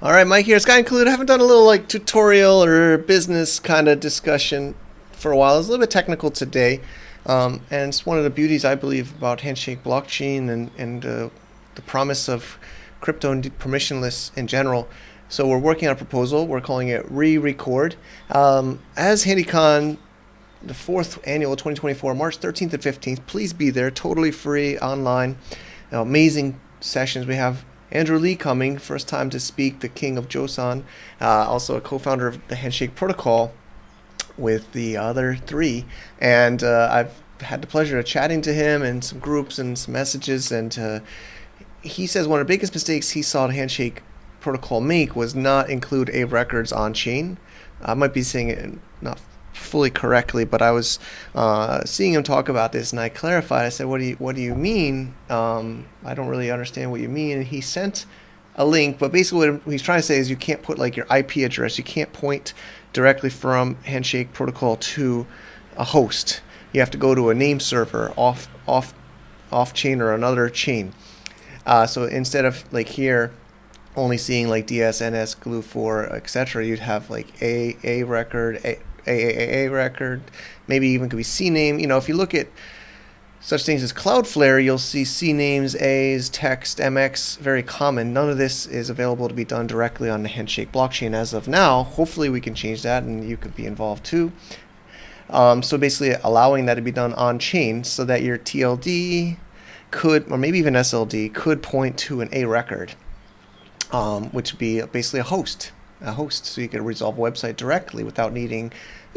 All right, Mike here. Sky Include. I haven't done a little like tutorial or business kind of discussion for a while. It's a little bit technical today, and it's one of the beauties I believe about Handshake blockchain and the promise of crypto and permissionless in general. So we're working on a proposal. We're calling it ReRecord. As HandyCon, the fourth annual 2024, March 13th and 15th. Please be there. Totally free online. Amazing sessions. We have Andrew Lee coming, first time to speak, the King of Joseon, also a co-founder of the Handshake Protocol with the other three. And I've had the pleasure of chatting to him in some groups and some messages. And he says one of the biggest mistakes he saw the Handshake Protocol make was not include A records on chain. I might be saying it not fully correctly, but I was seeing him talk about this, and I clarified. I said, "What do you mean? I don't really understand what you mean." And he sent a link, but basically what he's trying to say is you can't put like your IP address. You can't point directly from Handshake Protocol to a host. You have to go to a name server off chain or another chain. So instead of like here only seeing like DSNS, Glue4, etc., you'd have like a record, AAAA record, maybe even could be C name. If you look at such things as Cloudflare, you'll see C names, A's, text, MX, very common. None of this is available to be done directly on the Handshake blockchain as of now. Hopefully we can change that and you could be involved too. So basically allowing that to be done on chain so that your TLD could, or maybe even SLD, could point to an A record, which would be basically a host, so you could resolve a website directly without needing,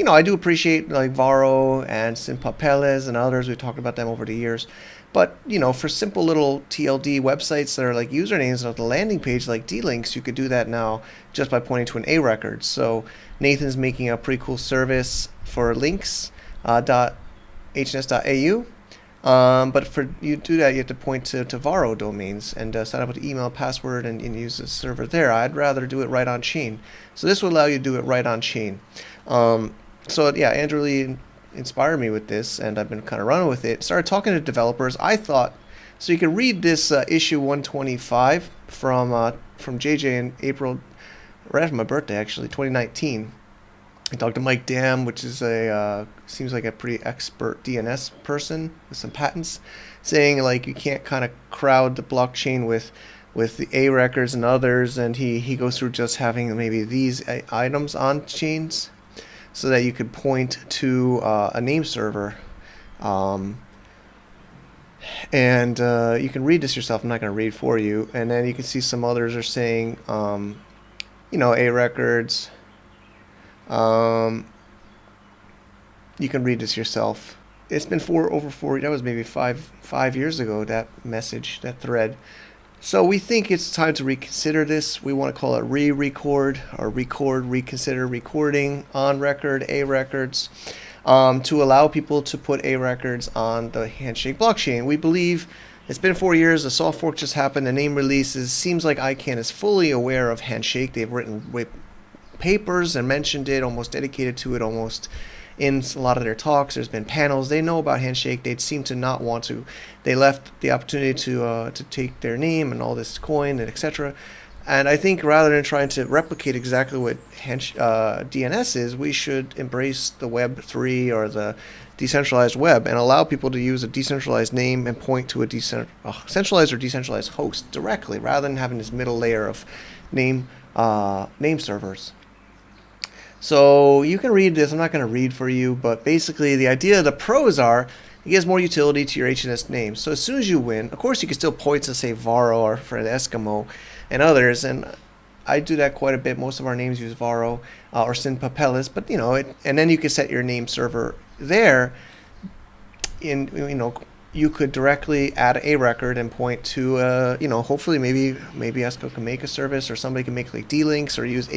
I do appreciate like Varo and Sinpapeles and others. We've talked about them over the years. But, for simple little TLD websites that are like usernames on the landing page, like D-Links, you could do that now just by pointing to an A record. So Nathan's making a pretty cool service for links, .hns.au. But for you to do that, you have to point to Varo domains and sign up with email, password, and use the server there. I'd rather do it right on chain. So this will allow you to do it right on chain. So yeah, Andrew Lee inspired me with this, and I've been kind of running with it. Started talking to developers. I thought, so you can read this issue 125 from JJ in April, right after my birthday, actually, 2019. I talked to Mike Dam, which is seems like a pretty expert DNS person with some patents, saying like you can't kind of crowd the blockchain with the A records and others, and he goes through just having maybe these items on chains, so that you could point to a name server, and you can read this yourself. I'm not going to read for you, and then you can see some others are saying, A records. You can read this yourself. It's been over 4. That was maybe five years ago. That message, that thread. So we think it's time to reconsider this. We want to call it ReRecord or reconsider recording on record, A records, to allow people to put A records on the Handshake blockchain. We believe it's been 4 years. The soft fork just happened. The name releases. Seems like ICANN is fully aware of Handshake. They've written papers and mentioned it, almost dedicated to it, almost in a lot of their talks. There's been panels. They know about Handshake. They seem to not want to. They left the opportunity to take their name and all this coin and etc. And I think rather than trying to replicate exactly what DNS is, we should embrace the Web3 or the decentralized web and allow people to use a decentralized name and point to a centralized or decentralized host directly, rather than having this middle layer of name servers. So you can read this. I'm not going to read for you, but basically the idea, the pros are, it gives more utility to your HNS name. So as soon as you win, of course you can still point to say Varo or for the Eskimo and others, and I do that quite a bit. Most of our names use Varo or Sinpapeles, but and then you can set your name server there. You could directly add a record and point to, hopefully maybe Esco can make a service, or somebody can make like D-Links or use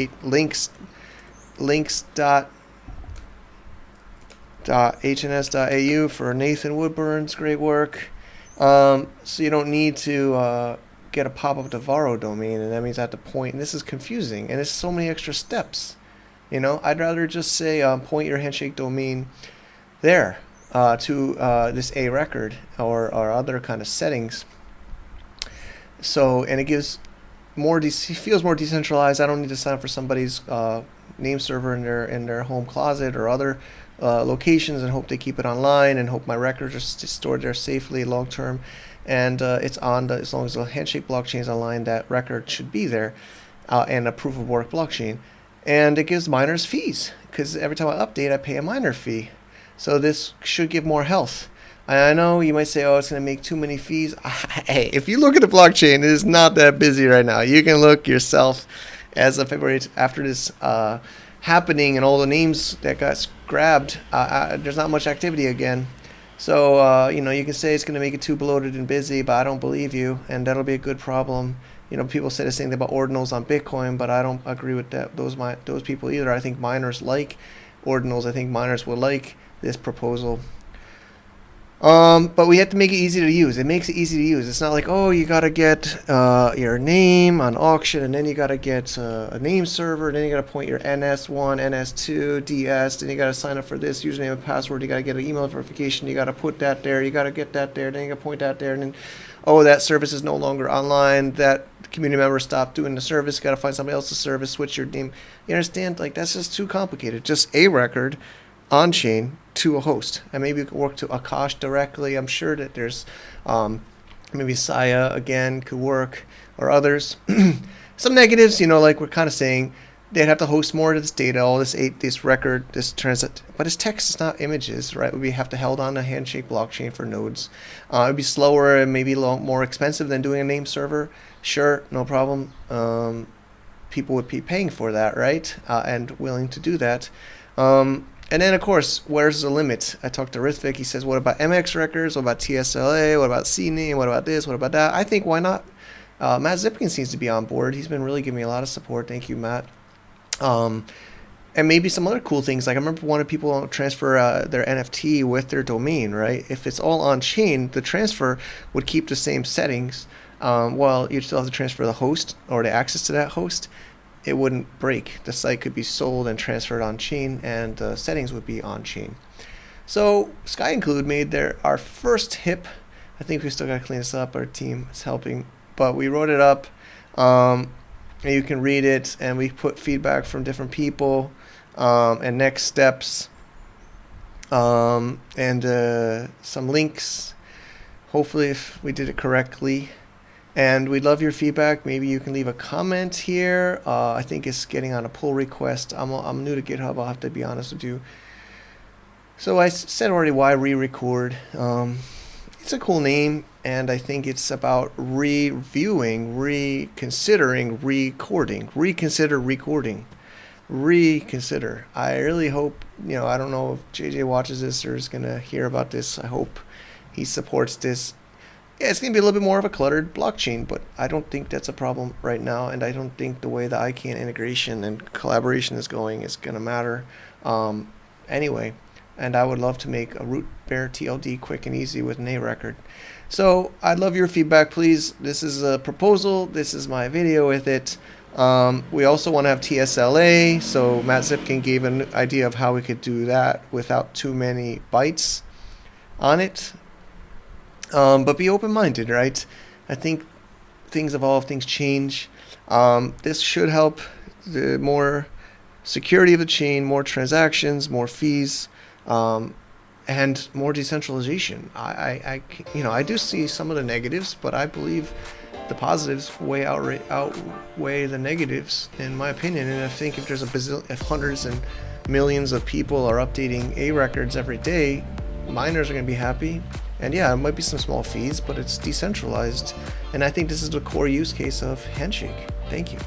links.hns.au for Nathan Woodburn's great work. So you don't need to get a pop-up to Varo domain, and that means I have to point, and this is confusing, and it's so many extra steps. I'd rather just say point your Handshake domain there. To this A record or other kind of settings. So, and it gives feels more decentralized. I don't need to sign up for somebody's name server in their home closet or other locations and hope they keep it online and hope my records are stored there safely long term. And it's on as long as the Handshake blockchain is online, that record should be there, and a proof of work blockchain. And it gives miners fees because every time I update, I pay a miner fee. So this should give more health. I know you might say, oh, it's going to make too many fees. Hey, if you look at the blockchain, it is not that busy right now. You can look yourself as of February, after this happening and all the names that got grabbed, there's not much activity again. So, you can say it's going to make it too bloated and busy, but I don't believe you, and that'll be a good problem. People say the same thing about ordinals on Bitcoin, but I don't agree with that. Those people either. I think miners like ordinals. I think miners will like this proposal. But we have to make it easy to use. It makes it easy to use. It's not like, oh, you got to get your name on auction, and then you got to get a name server, and then you got to point your NS1, NS2, DS, then you got to sign up for this username and password. You got to get an email verification. You got to put that there. You got to get that there. Then you got to point that there, and then, oh, that service is no longer online. That community member stopped doing the service. You got to find somebody else's service. Switch your name. You understand? Like, that's just too complicated. Just a record on-chain to a host, and maybe you could work to Akash directly. I'm sure that there's maybe Saya again could work, or others. Some negatives, like we're kind of saying, they'd have to host more of this data, all this record, this transit, but it's text, it's not images, right? We have to held on a Handshake blockchain for nodes. It'd be slower and maybe a lot more expensive than doing a name server. Sure, no problem. People would be paying for that, right? And willing to do that. And then, of course, where's the limit? I talked to Rithvik. He says, what about MX records? What about TSLA? What about CNAME? What about this? What about that? I think, why not? Matt Zipkin seems to be on board. He's been really giving me a lot of support. Thank you, Matt. And maybe some other cool things. Like, I remember wanting people to transfer their NFT with their domain, right? If it's all on-chain, the transfer would keep the same settings. Well, you'd still have to transfer the host or the access to that host. It wouldn't break. The site could be sold and transferred on-chain, and the settings would be on-chain. So Sky Include made our first HIP. I think we still got to clean this up. Our team is helping. But we wrote it up, and you can read it, and we put feedback from different people, and next steps, and some links, hopefully if we did it correctly. And we'd love your feedback. Maybe you can leave a comment here. I think it's getting on a pull request. I'm new to GitHub, I'll have to be honest with you. So I said already why ReRecord. It's a cool name, and I think it's about reviewing, reconsidering, recording. Reconsider recording. Reconsider. I really hope, I don't know if JJ watches this or is going to hear about this. I hope he supports this. Yeah, it's going to be a little bit more of a cluttered blockchain, but I don't think that's a problem right now, and I don't think the way the ICANN integration and collaboration is going is going to matter anyway. And I would love to make a root bear TLD quick and easy with an A record. So I'd love your feedback, please. This is a proposal. This is my video with it. We also want to have TSLA, so Matt Zipkin gave an idea of how we could do that without too many bytes on it. But be open-minded, right? I think things evolve, things change. This should help the more security of the chain, more transactions, more fees, and more decentralization. I do see some of the negatives, but I believe the positives outweigh the negatives, in my opinion. And I think if there's if hundreds and millions of people are updating A records every day, miners are going to be happy. And yeah, it might be some small fees, but it's decentralized. And I think this is the core use case of Handshake. Thank you.